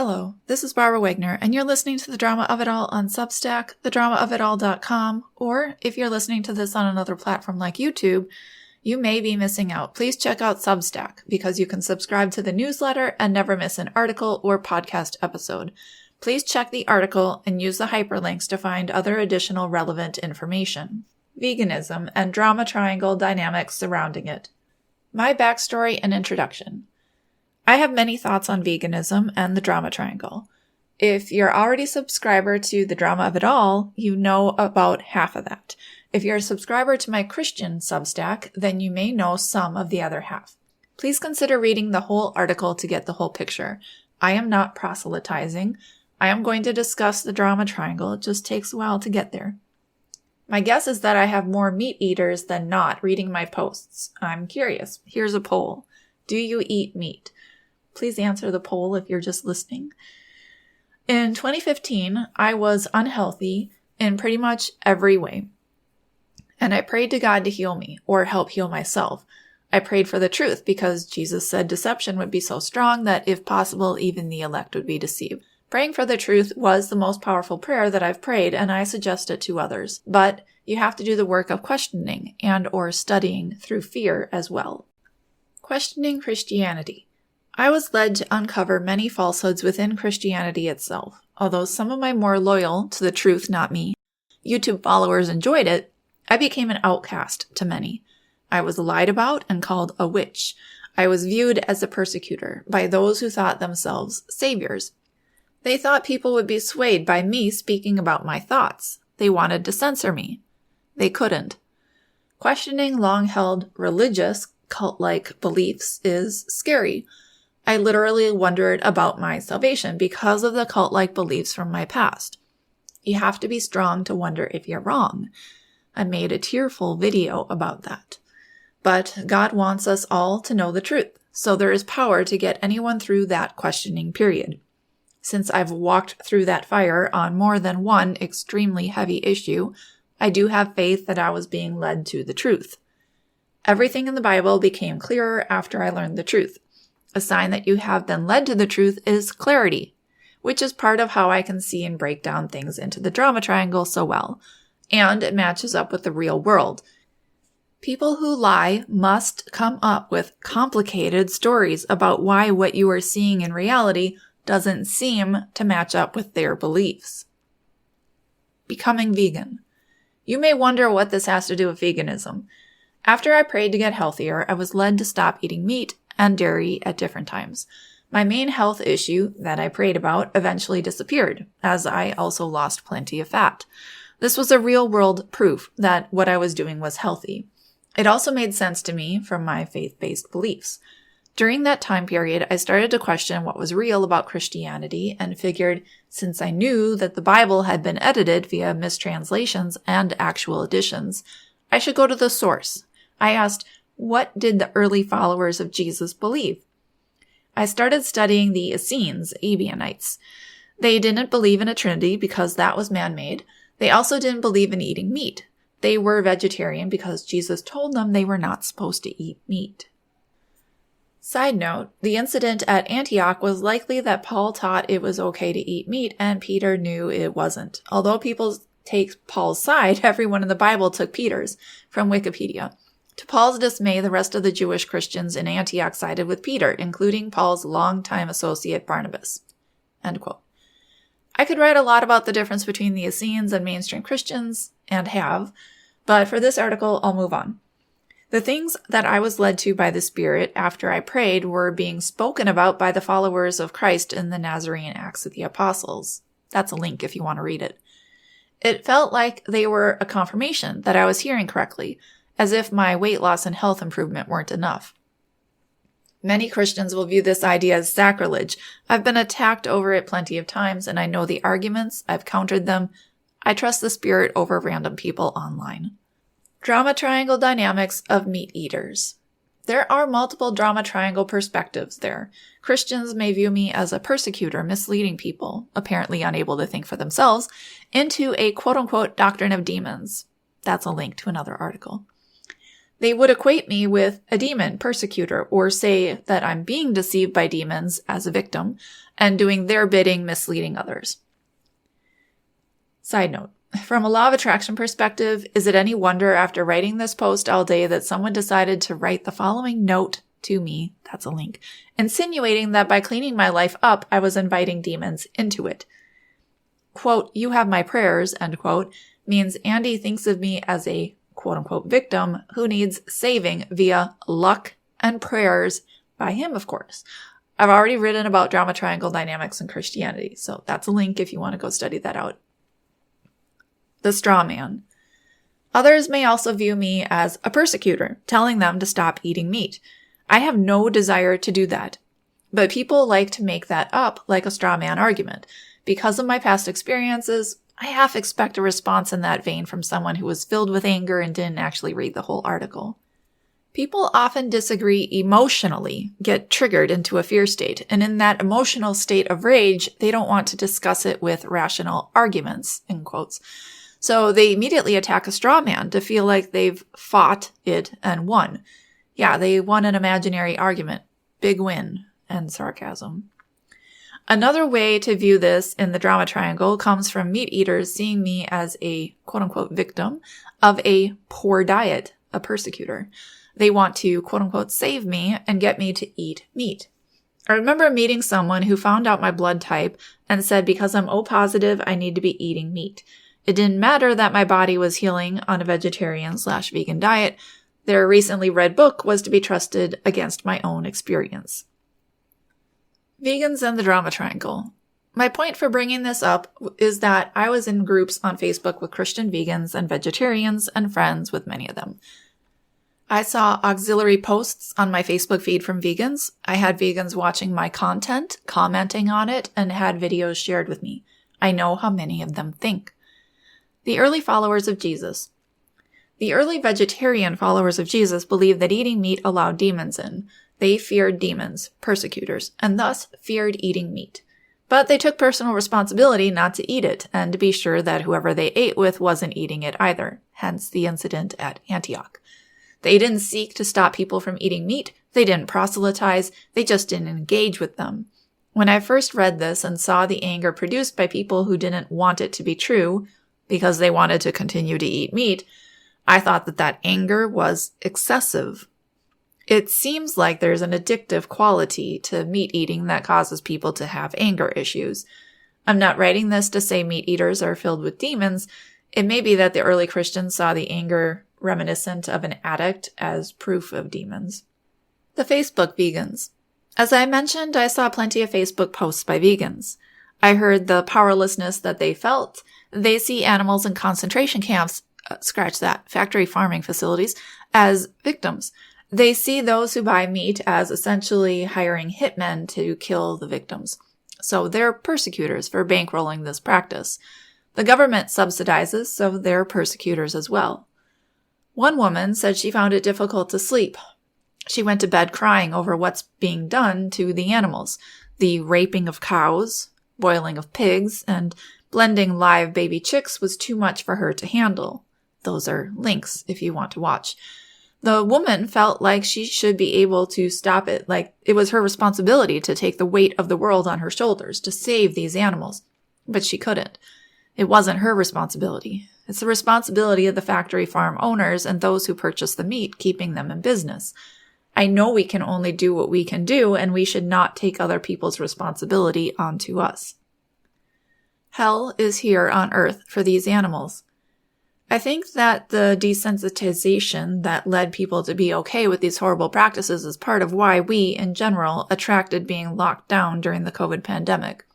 Hello, this is Barbara Wagner, and you're listening to The Drama of It All on Substack, thedramaofitall.com, or if you're listening to this on another platform like YouTube, you may be missing out. Please check out Substack, because you can subscribe to the newsletter and never miss an article or podcast episode. Please check the article and use the hyperlinks to find other additional relevant information. Veganism and drama triangle dynamics surrounding it. My backstory and introduction. I have many thoughts on veganism and the drama triangle. If you're already a subscriber to The Drama of It All, you know about half of that. If you're a subscriber to my Christian Substack, then you may know some of the other half. Please consider reading the whole article to get the whole picture. I am not proselytizing. I am going to discuss the drama triangle. It just takes a while to get there. My guess is that I have more meat eaters than not reading my posts. I'm curious. Here's a poll. Do you eat meat? Please answer the poll if you're just listening. In 2015, I was unhealthy in pretty much every way. And I prayed to God to heal me or help heal myself. I prayed for the truth because Jesus said deception would be so strong that if possible, even the elect would be deceived. Praying for the truth was the most powerful prayer that I've prayed, and I suggest it to others. But you have to do the work of questioning and or studying through fear as well. Questioning Christianity. I was led to uncover many falsehoods within Christianity itself. Although some of my more loyal to the truth, not me, YouTube followers enjoyed it, I became an outcast to many. I was lied about and called a witch. I was viewed as a persecutor by those who thought themselves saviors. They thought people would be swayed by me speaking about my thoughts. They wanted to censor me. They couldn't. Questioning long-held religious, cult-like beliefs is scary. I literally wondered about my salvation because of the cult-like beliefs from my past. You have to be strong to wonder if you're wrong. I made a tearful video about that. But God wants us all to know the truth, so there is power to get anyone through that questioning period. Since I've walked through that fire on more than one extremely heavy issue, I do have faith that I was being led to the truth. Everything in the Bible became clearer after I learned the truth. A sign that you have been led to the truth is clarity, which is part of how I can see and break down things into the drama triangle so well, and it matches up with the real world. People who lie must come up with complicated stories about why what you are seeing in reality doesn't seem to match up with their beliefs. Becoming vegan. You may wonder what this has to do with veganism. After I prayed to get healthier, I was led to stop eating meat and dairy at different times. My main health issue that I prayed about eventually disappeared, as I also lost plenty of fat. This was a real-world proof that what I was doing was healthy. It also made sense to me from my faith-based beliefs. During that time period, I started to question what was real about Christianity and figured, since I knew that the Bible had been edited via mistranslations and actual editions, I should go to the source. I asked, what did the early followers of Jesus believe? I started studying the Essenes, Ebionites. They didn't believe in a trinity because that was man-made. They also didn't believe in eating meat. They were vegetarian because Jesus told them they were not supposed to eat meat. Side note, the incident at Antioch was likely that Paul taught it was okay to eat meat and Peter knew it wasn't. Although people take Paul's side, everyone in the Bible took Peter's, from Wikipedia. To Paul's dismay, the rest of the Jewish Christians in Antioch sided with Peter, including Paul's longtime associate Barnabas. End quote. I could write a lot about the difference between the Essenes and mainstream Christians, and have, but for this article, I'll move on. The things that I was led to by the Spirit after I prayed were being spoken about by the followers of Christ in the Nazarene Acts of the Apostles. That's a link if you want to read it. It felt like they were a confirmation that I was hearing correctly, as if my weight loss and health improvement weren't enough. Many Christians will view this idea as sacrilege. I've been attacked over it plenty of times, and I know the arguments. I've countered them. I trust the Spirit over random people online. Drama triangle dynamics of meat eaters. There are multiple drama triangle perspectives there. Christians may view me as a persecutor misleading people, apparently unable to think for themselves, into a quote-unquote doctrine of demons. That's a link to another article. They would equate me with a demon, persecutor, or say that I'm being deceived by demons as a victim and doing their bidding, misleading others. Side note, from a law of attraction perspective, is it any wonder after writing this post all day that someone decided to write the following note to me, that's a link, insinuating that by cleaning my life up, I was inviting demons into it. Quote, "You have my prayers," end quote, means Andy thinks of me as a quote-unquote victim who needs saving via luck and prayers by him, of course. I've already written about drama triangle dynamics in Christianity, so that's a link if you want to go study that out. The straw man. Others may also view me as a persecutor, telling them to stop eating meat. I have no desire to do that, but people like to make that up like a straw man argument. Because of my past experiences, I half expect a response in that vein from someone who was filled with anger and didn't actually read the whole article. People often disagree emotionally, get triggered into a fear state, and in that emotional state of rage, they don't want to discuss it with rational arguments, in quotes. So they immediately attack a straw man to feel like they've fought it and won. Yeah, they won an imaginary argument. Big win. And sarcasm. Another way to view this in the drama triangle comes from meat eaters seeing me as a quote-unquote victim of a poor diet, a persecutor. They want to quote-unquote save me and get me to eat meat. I remember meeting someone who found out my blood type and said because I'm O positive, I need to be eating meat. It didn't matter that my body was healing on a vegetarian/vegan diet. Their recently read book was to be trusted against my own experience. Vegans and the drama triangle. My point for bringing this up is that I was in groups on Facebook with Christian vegans and vegetarians and friends with many of them. I saw auxiliary posts on my Facebook feed from vegans. I had vegans watching my content, commenting on it, and had videos shared with me. I know how many of them think. The early followers of Jesus. The early vegetarian followers of Jesus believed that eating meat allowed demons in. They feared demons, persecutors, and thus feared eating meat. But they took personal responsibility not to eat it, and to be sure that whoever they ate with wasn't eating it either, hence the incident at Antioch. They didn't seek to stop people from eating meat, they didn't proselytize, they just didn't engage with them. When I first read this and saw the anger produced by people who didn't want it to be true, because they wanted to continue to eat meat, I thought that anger was excessive. It seems like there's an addictive quality to meat eating that causes people to have anger issues. I'm not writing this to say meat eaters are filled with demons. It may be that the early Christians saw the anger reminiscent of an addict as proof of demons. The Facebook vegans. As I mentioned, I saw plenty of Facebook posts by vegans. I heard the powerlessness that they felt. They see animals in concentration camps, factory farming facilities, as victims. They see those who buy meat as essentially hiring hitmen to kill the victims. So they're persecutors for bankrolling this practice. The government subsidizes, so they're persecutors as well. One woman said she found it difficult to sleep. She went to bed crying over what's being done to the animals. The raping of cows, boiling of pigs, and blending live baby chicks was too much for her to handle. Those are links if you want to watch. The woman felt like she should be able to stop it, like it was her responsibility to take the weight of the world on her shoulders to save these animals. But she couldn't. It wasn't her responsibility. It's the responsibility of the factory farm owners and those who purchase the meat, keeping them in business. I know we can only do what we can do, and we should not take other people's responsibility onto us. Hell is here on earth for these animals. I think that the desensitization that led people to be okay with these horrible practices is part of why we, in general, attracted being locked down during the COVID pandemic.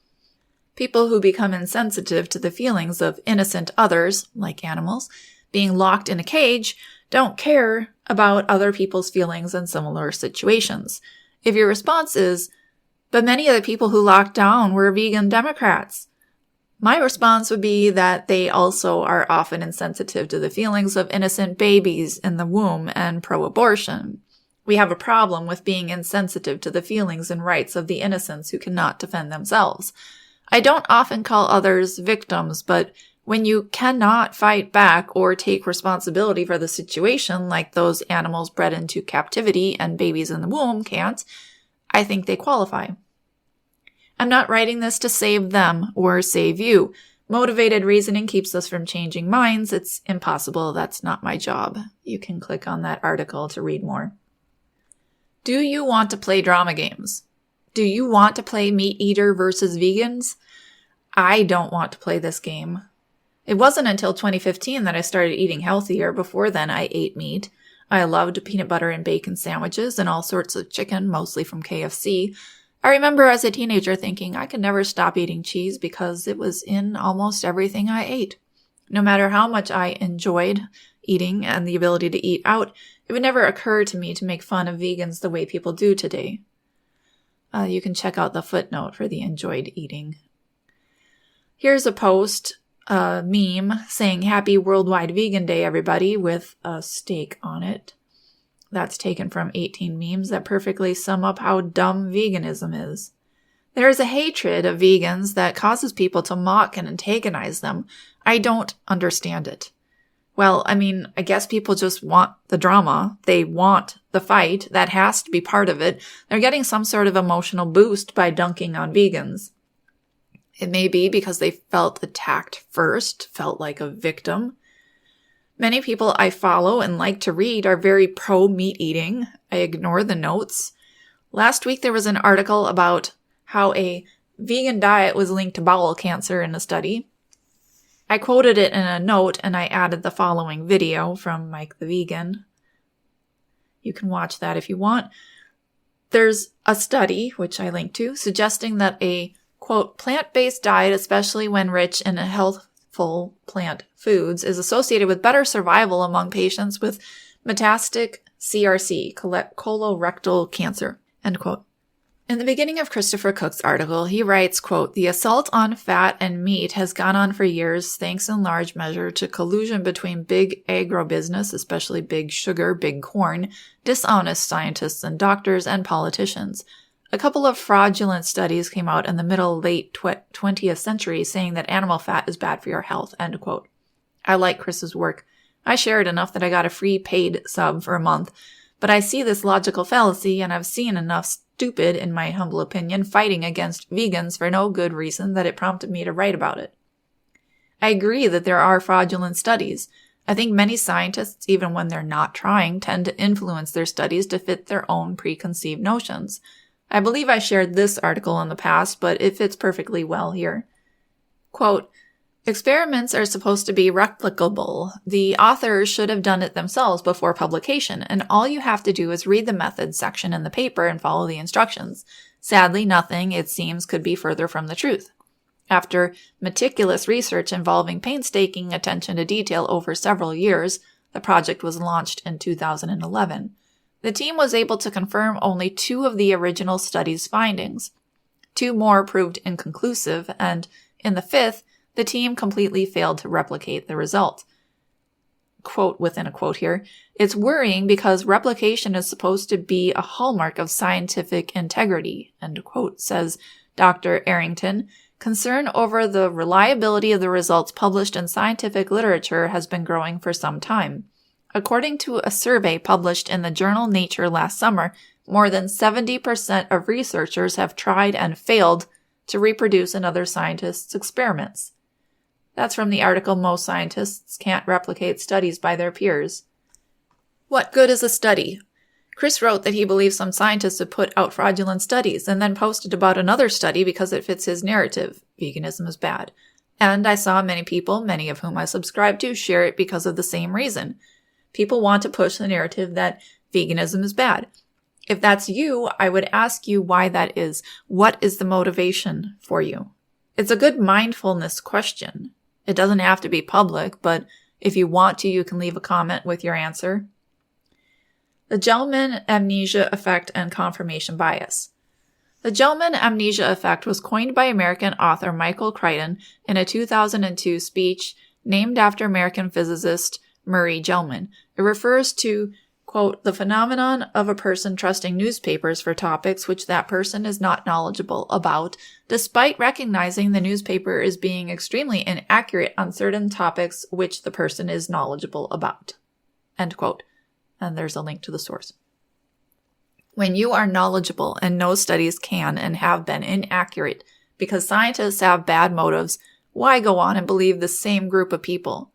People who become insensitive to the feelings of innocent others, like animals, being locked in a cage, don't care about other people's feelings in similar situations. If your response is, but many of the people who locked down were vegan Democrats, my response would be that they also are often insensitive to the feelings of innocent babies in the womb and pro-abortion. We have a problem with being insensitive to the feelings and rights of the innocents who cannot defend themselves. I don't often call others victims, but When you cannot fight back or take responsibility for the situation like those animals bred into captivity and babies in the womb can't, I think they qualify. I'm not writing this to save them or save you. Motivated reasoning keeps us from changing minds. It's impossible. That's not my job. You can click on that article to read more. Do you want to play drama games? Do you want to play meat eater versus vegans? I don't want to play this game. It wasn't until 2015 that I started eating healthier. Before then, I ate meat. I loved peanut butter and bacon sandwiches and all sorts of chicken, mostly from KFC. I remember as a teenager thinking I could never stop eating cheese because it was in almost everything I ate. No matter how much I enjoyed eating and the ability to eat out, it would never occur to me to make fun of vegans the way people do today. You can check out the footnote for the enjoyed eating. Here's a post, a meme saying Happy Worldwide Vegan Day, everybody, with a steak on it. That's taken from 18 memes that perfectly sum up how dumb veganism is. There is a hatred of vegans that causes people to mock and antagonize them. I don't understand it. Well, I guess people just want the drama. They want the fight. That has to be part of it. They're getting some sort of emotional boost by dunking on vegans. It may be because they felt attacked first, felt like a victim. Many people I follow and like to read are very pro-meat eating. I ignore the notes. Last week there was an article about how a vegan diet was linked to bowel cancer in a study. I quoted it in a note and I added the following video from Mike the Vegan. You can watch that if you want. There's a study, which I linked to, suggesting that a, quote, plant-based diet, especially when rich in healthful plant foods, is associated with better survival among patients with metastatic CRC, colorectal cancer, end quote. In the beginning of Christopher Cook's article, he writes, quote, the assault on fat and meat has gone on for years, thanks in large measure to collusion between big agribusiness, especially big sugar, big corn, dishonest scientists and doctors, and politicians. A couple of fraudulent studies came out in the late 20th century saying that animal fat is bad for your health, end quote. I like Chris's work. I share it enough that I got a free paid sub for a month, but I see this logical fallacy and I've seen enough stupid, in my humble opinion, fighting against vegans for no good reason that it prompted me to write about it. I agree that there are fraudulent studies. I think many scientists, even when they're not trying, tend to influence their studies to fit their own preconceived notions. I believe I shared this article in the past, but it fits perfectly well here. Quote, experiments are supposed to be replicable. The authors should have done it themselves before publication, and all you have to do is read the methods section in the paper and follow the instructions. Sadly, nothing, it seems, could be further from the truth. After meticulous research involving painstaking attention to detail over several years, the project was launched in 2011. The team was able to confirm only 2 of the original study's findings. 2 more proved inconclusive, and in the 5th, the team completely failed to replicate the result. Quote within a quote here, it's worrying because replication is supposed to be a hallmark of scientific integrity, end quote, says Dr. Arrington. Concern over the reliability of the results published in scientific literature has been growing for some time. According to a survey published in the journal Nature last summer, more than 70% of researchers have tried and failed to reproduce another scientist's experiments. That's from the article Most Scientists Can't Replicate Studies by Their Peers. What good is a study? Chris wrote that he believes some scientists have put out fraudulent studies and then posted about another study because it fits his narrative. Veganism is bad. And I saw many people, many of whom I subscribe to, share it because of the same reason. People want to push the narrative that veganism is bad. If that's you, I would ask you why that is. What is the motivation for you? It's a good mindfulness question. It doesn't have to be public, but if you want to, you can leave a comment with your answer. The Gelman amnesia effect and confirmation bias. The Gelman amnesia effect was coined by American author Michael Crichton in a 2002 speech named after American physicist Murray Gell-Mann. It refers to, quote, the phenomenon of a person trusting newspapers for topics which that person is not knowledgeable about, despite recognizing the newspaper is being extremely inaccurate on certain topics which the person is knowledgeable about, end quote. And there's a link to the source. When you are knowledgeable and know studies can and have been inaccurate because scientists have bad motives, why go on and believe the same group of people?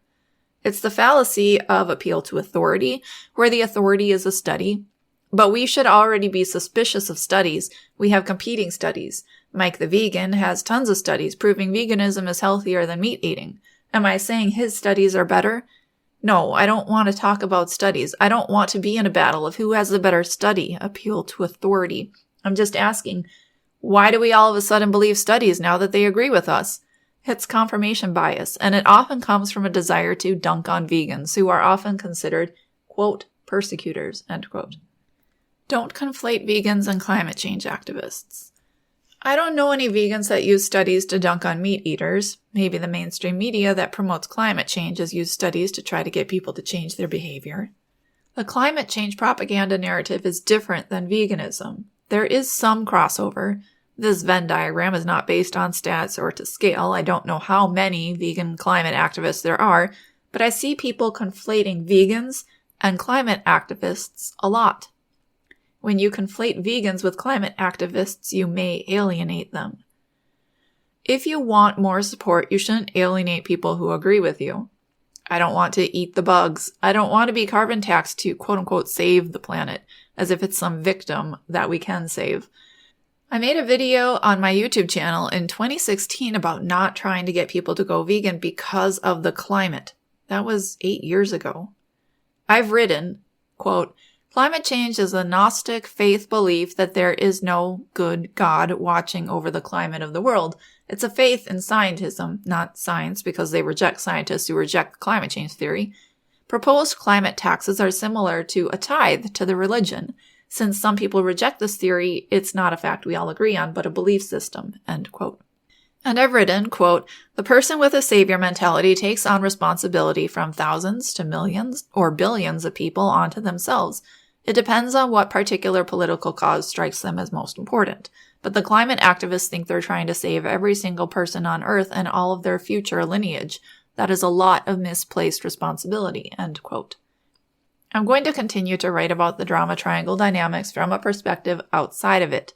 It's the fallacy of appeal to authority, where the authority is a study. But we should already be suspicious of studies. We have competing studies. Mike the Vegan has tons of studies proving veganism is healthier than meat eating. Am I saying his studies are better? No, I don't want to talk about studies. I don't want to be in a battle of who has the better study, appeal to authority. I'm just asking, why do we all of a sudden believe studies now that they agree with us? It's confirmation bias, and it often comes from a desire to dunk on vegans, who are often considered, quote, persecutors, end quote. Don't conflate vegans and climate change activists. I don't know any vegans that use studies to dunk on meat eaters. Maybe the mainstream media that promotes climate change has used studies to try to get people to change their behavior. The climate change propaganda narrative is different than veganism. There is some crossover. This Venn diagram is not based on stats or to scale. I don't know how many vegan climate activists there are, but I see people conflating vegans and climate activists a lot. When you conflate vegans with climate activists, you may alienate them. If you want more support, you shouldn't alienate people who agree with you. I don't want to eat the bugs. I don't want to be carbon taxed to quote-unquote save the planet, as if it's some victim that we can save. I made a video on my YouTube channel in 2016 about not trying to get people to go vegan because of the climate. That was 8 years ago. I've written, quote, climate change is a Gnostic faith belief that there is no good God watching over the climate of the world. It's a faith in scientism, not science, because they reject scientists who reject climate change theory. Proposed climate taxes are similar to a tithe to the religion. Since some people reject this theory, it's not a fact we all agree on, but a belief system, end quote. And I've written, quote, the person with a savior mentality takes on responsibility from thousands to millions or billions of people onto themselves. It depends on what particular political cause strikes them as most important. But the climate activists think they're trying to save every single person on Earth and all of their future lineage. That is a lot of misplaced responsibility, end quote. I'm going to continue to write about the drama triangle dynamics from a perspective outside of it.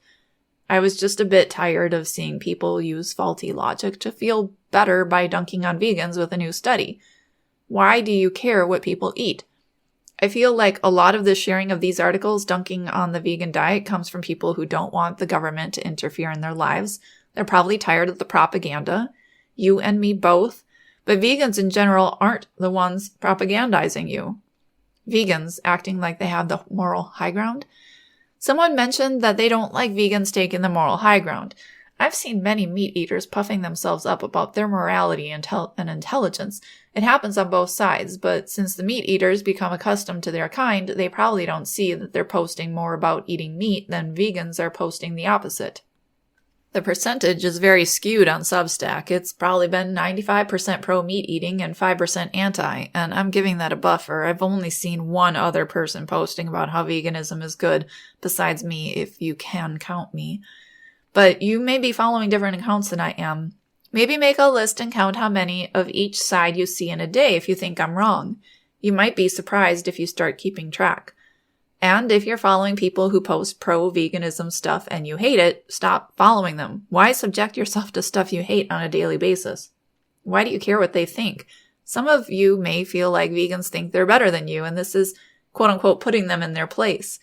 I was just a bit tired of seeing people use faulty logic to feel better by dunking on vegans with a new study. Why do you care what people eat? I feel like a lot of the sharing of these articles dunking on the vegan diet comes from people who don't want the government to interfere in their lives. They're probably tired of the propaganda. You and me both. But vegans in general aren't the ones propagandizing you. Vegans acting like they have the moral high ground. Someone mentioned that they don't like vegans taking the moral high ground. I've seen many meat eaters puffing themselves up about their morality and intelligence. It happens on both sides, but since the meat eaters become accustomed to their kind, they probably don't see that they're posting more about eating meat than vegans are posting the opposite. The percentage is very skewed on Substack. It's probably been 95% pro-meat eating and 5% anti, and I'm giving that a buffer. I've only seen one other person posting about how veganism is good, besides me, if you can count me. But you may be following different accounts than I am. Maybe make a list and count how many of each side you see in a day if you think I'm wrong. You might be surprised if you start keeping track. And if you're following people who post pro-veganism stuff and you hate it, stop following them. Why subject yourself to stuff you hate on a daily basis? Why do you care what they think? Some of you may feel like vegans think they're better than you, and this is, quote-unquote, putting them in their place.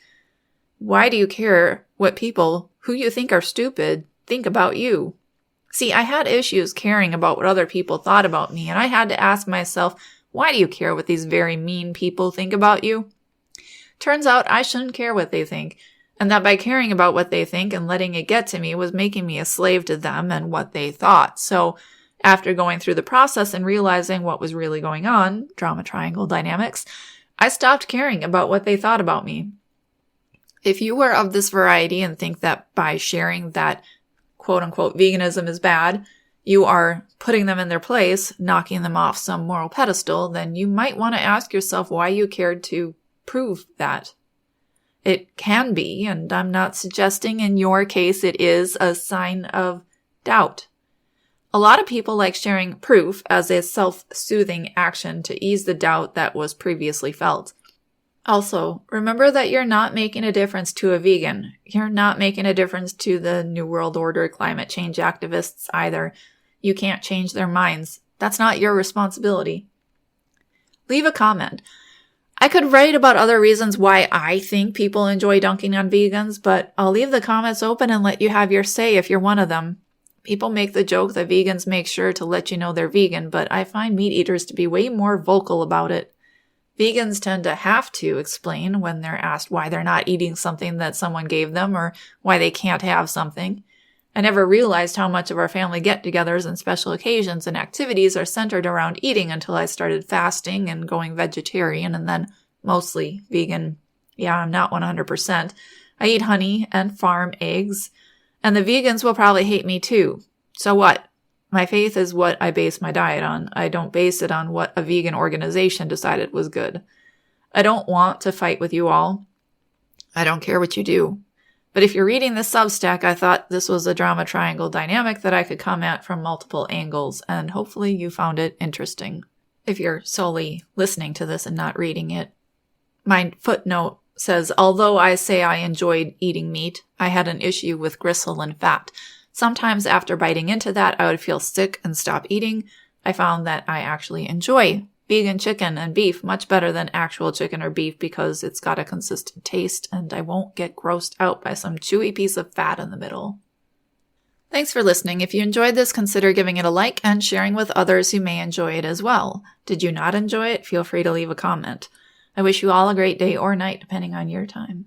Why do you care what people who you think are stupid think about you? See, I had issues caring about what other people thought about me, and I had to ask myself, why do you care what these very mean people think about you? Turns out I shouldn't care what they think, and that by caring about what they think and letting it get to me was making me a slave to them and what they thought. So after going through the process and realizing what was really going on, drama triangle dynamics, I stopped caring about what they thought about me. If you were of this variety and think that by sharing that quote-unquote veganism is bad, you are putting them in their place, knocking them off some moral pedestal, then you might want to ask yourself why you cared to prove that. It can be, and I'm not suggesting in your case it is, a sign of doubt. A lot of people like sharing proof as a self-soothing action to ease the doubt that was previously felt. Also, remember that you're not making a difference to a vegan. You're not making a difference to the New World Order climate change activists either. You can't change their minds. That's not your responsibility. Leave a comment. I could write about other reasons why I think people enjoy dunking on vegans, but I'll leave the comments open and let you have your say if you're one of them. People make the joke that vegans make sure to let you know they're vegan, but I find meat eaters to be way more vocal about it. Vegans tend to have to explain when they're asked why they're not eating something that someone gave them or why they can't have something. I never realized how much of our family get-togethers and special occasions and activities are centered around eating until I started fasting and going vegetarian and then mostly vegan. Yeah, I'm not 100%. I eat honey and farm eggs, and the vegans will probably hate me too. So what? My faith is what I base my diet on. I don't base it on what a vegan organization decided was good. I don't want to fight with you all. I don't care what you do. But if you're reading this Substack, I thought this was a drama triangle dynamic that I could come at from multiple angles, and hopefully you found it interesting. If you're solely listening to this and not reading it. My footnote says, although I say I enjoyed eating meat, I had an issue with gristle and fat. Sometimes after biting into that, I would feel sick and stop eating. I found that I actually enjoy vegan chicken and beef much better than actual chicken or beef because it's got a consistent taste and I won't get grossed out by some chewy piece of fat in the middle. Thanks for listening. If you enjoyed this, consider giving it a like and sharing with others who may enjoy it as well. Did you not enjoy it? Feel free to leave a comment. I wish you all a great day or night, depending on your time.